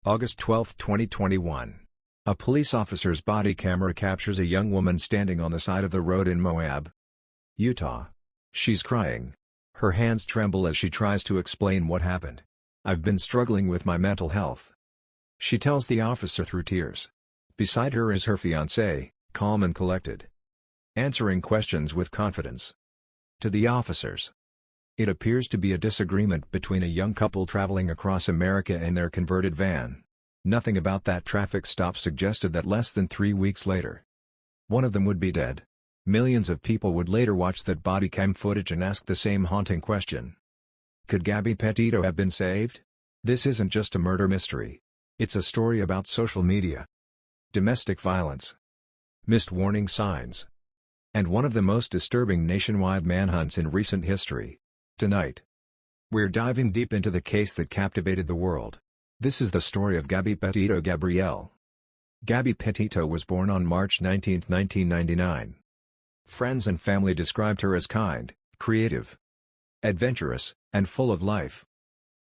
August 12, 2021. A police officer's body camera captures a young woman standing on the side of the road in Moab, Utah. She's crying. Her hands tremble as she tries to explain what happened. "I've been struggling with my mental health," she tells the officer through tears. Beside her is her fiancé, calm and collected, answering questions with confidence. To the officers, it appears to be a disagreement between a young couple traveling across America in their converted van. Nothing about that traffic stop suggested that less than 3 weeks later, one of them would be dead. Millions of people would later watch that body cam footage and ask the same haunting question. Could Gabby Petito have been saved? This isn't just a murder mystery. It's a story about social media, domestic violence, missed warning signs, and one of the most disturbing nationwide manhunts in recent history. Tonight, we're diving deep into the case that captivated the world. This is the story of Gabby Petito Gabrielle. Gabby Petito was born on March 19, 1999. Friends and family described her as kind, creative, adventurous, and full of life.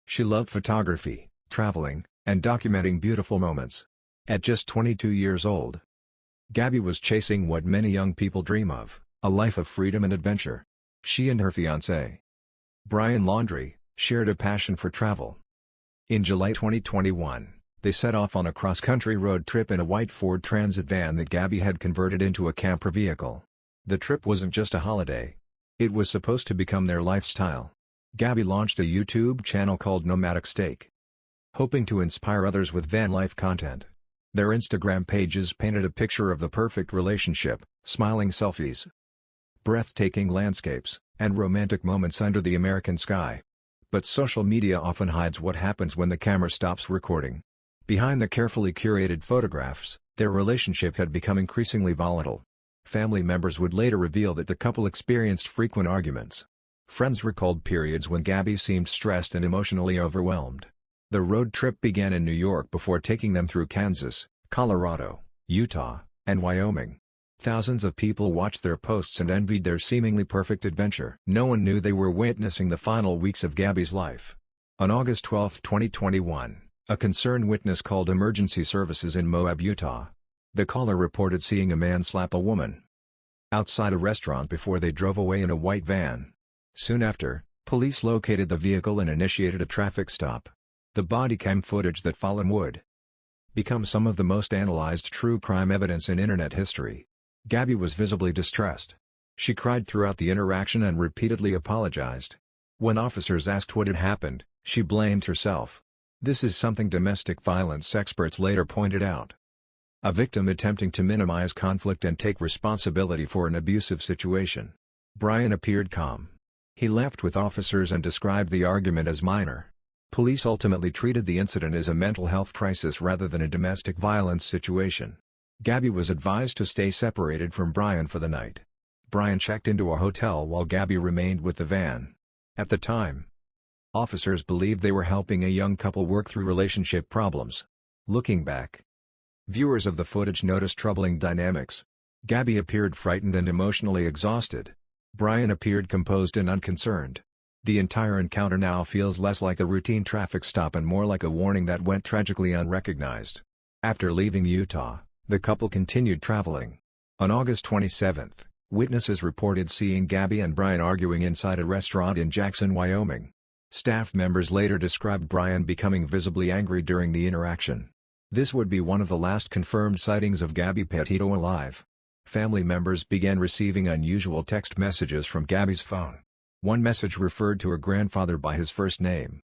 She loved photography, traveling, and documenting beautiful moments. At just 22 years old, Gabby was chasing what many young people dream of, a life of freedom and adventure. She and her fiancé, Brian Laundrie, shared a passion for travel. In July 2021, they set off on a cross-country road trip in a white Ford Transit van that Gabby had converted into a camper vehicle. The trip wasn't just a holiday. It was supposed to become their lifestyle. Gabby launched a YouTube channel called Nomadic Steak, hoping to inspire others with van life content. Their Instagram pages painted a picture of the perfect relationship, smiling selfies, breathtaking landscapes, and romantic moments under the American sky. But social media often hides what happens when the camera stops recording. Behind the carefully curated photographs, their relationship had become increasingly volatile. Family members would later reveal that the couple experienced frequent arguments. Friends recalled periods when Gabby seemed stressed and emotionally overwhelmed. The road trip began in New York before taking them through Kansas, Colorado, Utah, and Wyoming. Thousands of people watched their posts and envied their seemingly perfect adventure. No one knew they were witnessing the final weeks of Gabby's life. On August 12, 2021, a concerned witness called emergency services in Moab, Utah. The caller reported seeing a man slap a woman outside a restaurant before they drove away in a white van. Soon after, police located the vehicle and initiated a traffic stop. The body cam footage that followed would become some of the most analyzed true crime evidence in internet history. Gabby was visibly distressed. She cried throughout the interaction and repeatedly apologized. When officers asked what had happened, she blamed herself. This is something domestic violence experts later pointed out. A victim attempting to minimize conflict and take responsibility for an abusive situation. Brian appeared calm. He laughed with officers and described the argument as minor. Police ultimately treated the incident as a mental health crisis rather than a domestic violence situation. Gabby was advised to stay separated from Brian for the night. Brian checked into a hotel while Gabby remained with the van. At the time, officers believed they were helping a young couple work through relationship problems. Looking back, viewers of the footage noticed troubling dynamics. Gabby appeared frightened and emotionally exhausted. Brian appeared composed and unconcerned. The entire encounter now feels less like a routine traffic stop and more like a warning that went tragically unrecognized. After leaving Utah, the couple continued traveling. On August 27, witnesses reported seeing Gabby and Brian arguing inside a restaurant in Jackson, Wyoming. Staff members later described Brian becoming visibly angry during the interaction. This would be one of the last confirmed sightings of Gabby Petito alive. Family members began receiving unusual text messages from Gabby's phone. One message referred to her grandfather by his first name,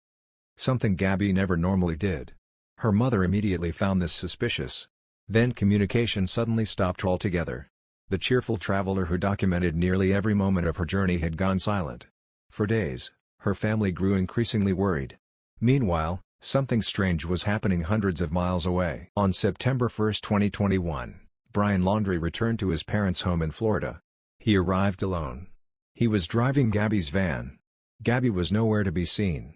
something Gabby never normally did. Her mother immediately found this suspicious. Then communication suddenly stopped altogether. The cheerful traveler who documented nearly every moment of her journey had gone silent. For days, her family grew increasingly worried. Meanwhile, something strange was happening hundreds of miles away. On September 1, 2021, Brian Laundrie returned to his parents' home in Florida. He arrived alone. He was driving Gabby's van. Gabby was nowhere to be seen.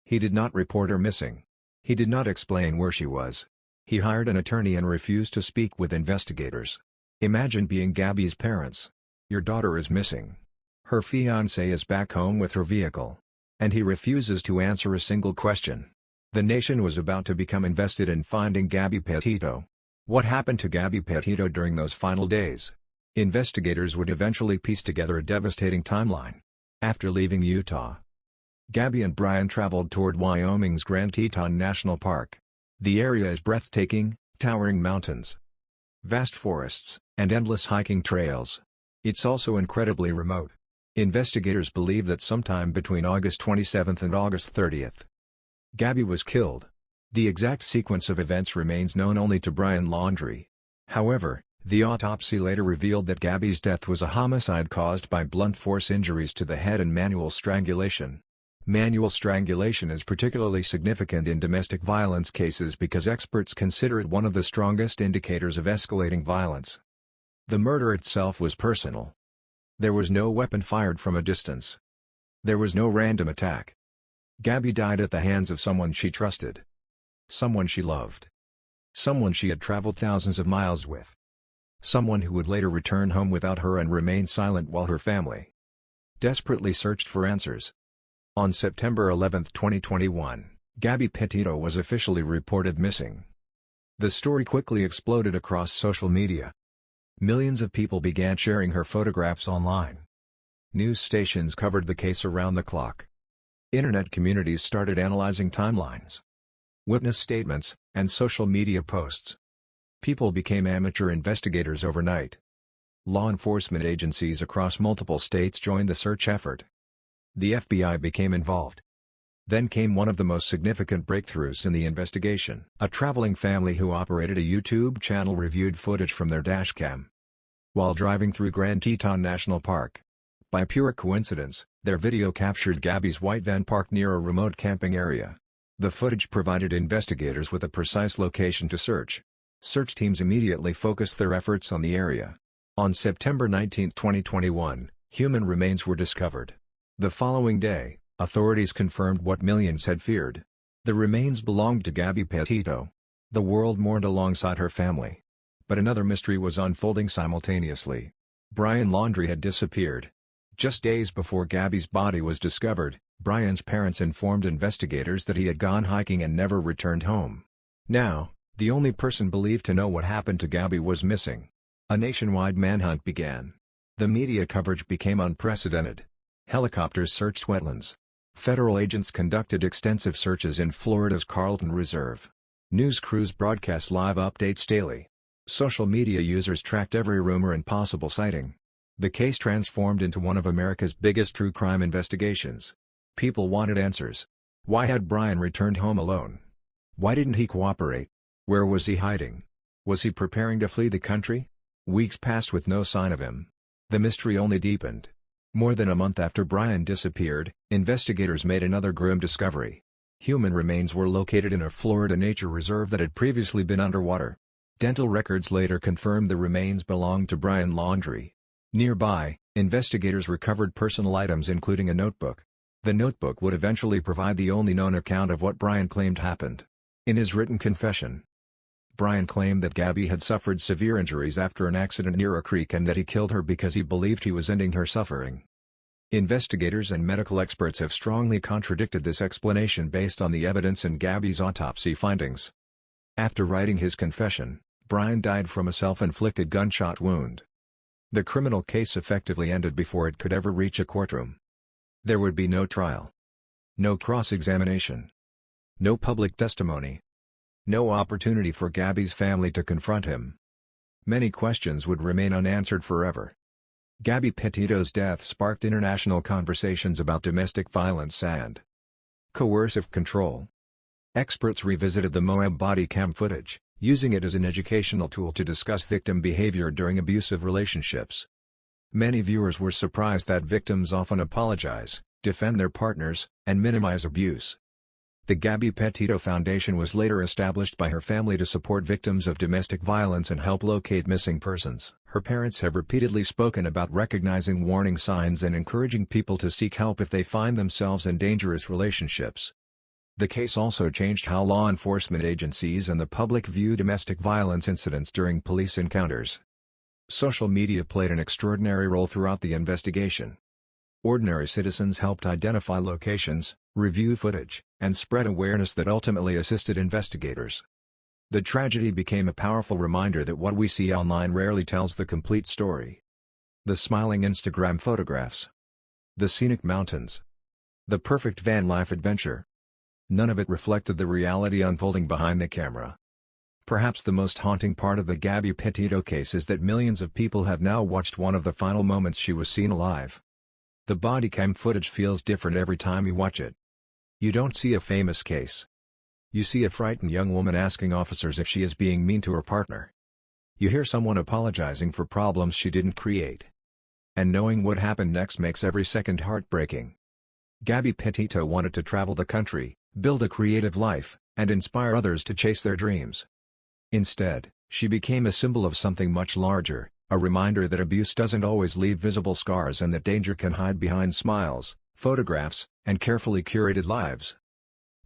He did not report her missing. He did not explain where she was. He hired an attorney and refused to speak with investigators. Imagine being Gabby's parents. Your daughter is missing. Her fiancé is back home with her vehicle. And he refuses to answer a single question. The nation was about to become invested in finding Gabby Petito. What happened to Gabby Petito during those final days? Investigators would eventually piece together a devastating timeline. After leaving Utah, Gabby and Brian traveled toward Wyoming's Grand Teton National Park. The area is breathtaking, towering mountains, vast forests, and endless hiking trails. It's also incredibly remote. Investigators believe that sometime between August 27 and August 30, Gabby was killed. The exact sequence of events remains known only to Brian Laundrie. However, the autopsy later revealed that Gabby's death was a homicide caused by blunt force injuries to the head and manual strangulation. Manual strangulation is particularly significant in domestic violence cases because experts consider it one of the strongest indicators of escalating violence. The murder itself was personal. There was no weapon fired from a distance. There was no random attack. Gabby died at the hands of someone she trusted. Someone she loved. Someone she had traveled thousands of miles with. Someone who would later return home without her and remain silent while her family desperately searched for answers. On September 11, 2021, Gabby Petito was officially reported missing. The story quickly exploded across social media. Millions of people began sharing her photographs online. News stations covered the case around the clock. Internet communities started analyzing timelines, witness statements, and social media posts. People became amateur investigators overnight. Law enforcement agencies across multiple states joined the search effort. The FBI became involved. Then came one of the most significant breakthroughs in the investigation. A traveling family who operated a YouTube channel reviewed footage from their dashcam while driving through Grand Teton National Park. By pure coincidence, their video captured Gabby's white van parked near a remote camping area. The footage provided investigators with a precise location to search. Search teams immediately focused their efforts on the area. On September 19, 2021, human remains were discovered. The following day, authorities confirmed what millions had feared. The remains belonged to Gabby Petito. The world mourned alongside her family. But another mystery was unfolding simultaneously. Brian Laundrie had disappeared. Just days before Gabby's body was discovered, Brian's parents informed investigators that he had gone hiking and never returned home. Now, the only person believed to know what happened to Gabby was missing. A nationwide manhunt began. The media coverage became unprecedented. Helicopters searched wetlands. Federal agents conducted extensive searches in Florida's Carlton Reserve. News crews broadcast live updates daily. Social media users tracked every rumor and possible sighting. The case transformed into one of America's biggest true crime investigations. People wanted answers. Why had Brian returned home alone? Why didn't he cooperate? Where was he hiding? Was he preparing to flee the country? Weeks passed with no sign of him. The mystery only deepened. More than a month after Brian disappeared, investigators made another grim discovery. Human remains were located in a Florida nature reserve that had previously been underwater. Dental records later confirmed the remains belonged to Brian Laundrie. Nearby, investigators recovered personal items including a notebook. The notebook would eventually provide the only known account of what Brian claimed happened. In his written confession, Brian claimed that Gabby had suffered severe injuries after an accident near a creek and that he killed her because he believed he was ending her suffering. Investigators and medical experts have strongly contradicted this explanation based on the evidence in Gabby's autopsy findings. After writing his confession, Brian died from a self-inflicted gunshot wound. The criminal case effectively ended before it could ever reach a courtroom. There would be no trial. No cross-examination. No public testimony. No opportunity for Gabby's family to confront him. Many questions would remain unanswered forever. Gabby Petito's death sparked international conversations about domestic violence and coercive control. Experts revisited the Moab body cam footage, using it as an educational tool to discuss victim behavior during abusive relationships. Many viewers were surprised that victims often apologize, defend their partners, and minimize abuse. The Gabby Petito Foundation was later established by her family to support victims of domestic violence and help locate missing persons. Her parents have repeatedly spoken about recognizing warning signs and encouraging people to seek help if they find themselves in dangerous relationships. The case also changed how law enforcement agencies and the public view domestic violence incidents during police encounters. Social media played an extraordinary role throughout the investigation. Ordinary citizens helped identify locations, review footage, and spread awareness that ultimately assisted investigators. The tragedy became a powerful reminder that what we see online rarely tells the complete story. The smiling Instagram photographs. The scenic mountains. The perfect van life adventure. None of it reflected the reality unfolding behind the camera. Perhaps the most haunting part of the Gabby Petito case is that millions of people have now watched one of the final moments she was seen alive. The body cam footage feels different every time you watch it. You don't see a famous case. You see a frightened young woman asking officers if she is being mean to her partner. You hear someone apologizing for problems she didn't create. And knowing what happened next makes every second heartbreaking. Gabby Petito wanted to travel the country, build a creative life, and inspire others to chase their dreams. Instead, she became a symbol of something much larger, a reminder that abuse doesn't always leave visible scars and that danger can hide behind smiles, photographs, and carefully curated lives.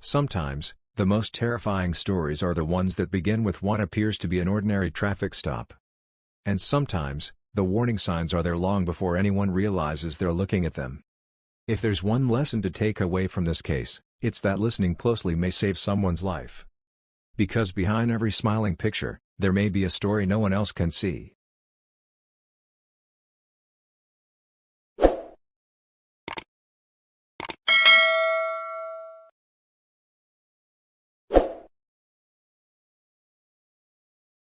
Sometimes, the most terrifying stories are the ones that begin with what appears to be an ordinary traffic stop. And sometimes, the warning signs are there long before anyone realizes they're looking at them. If there's one lesson to take away from this case, it's that listening closely may save someone's life. Because behind every smiling picture, there may be a story no one else can see.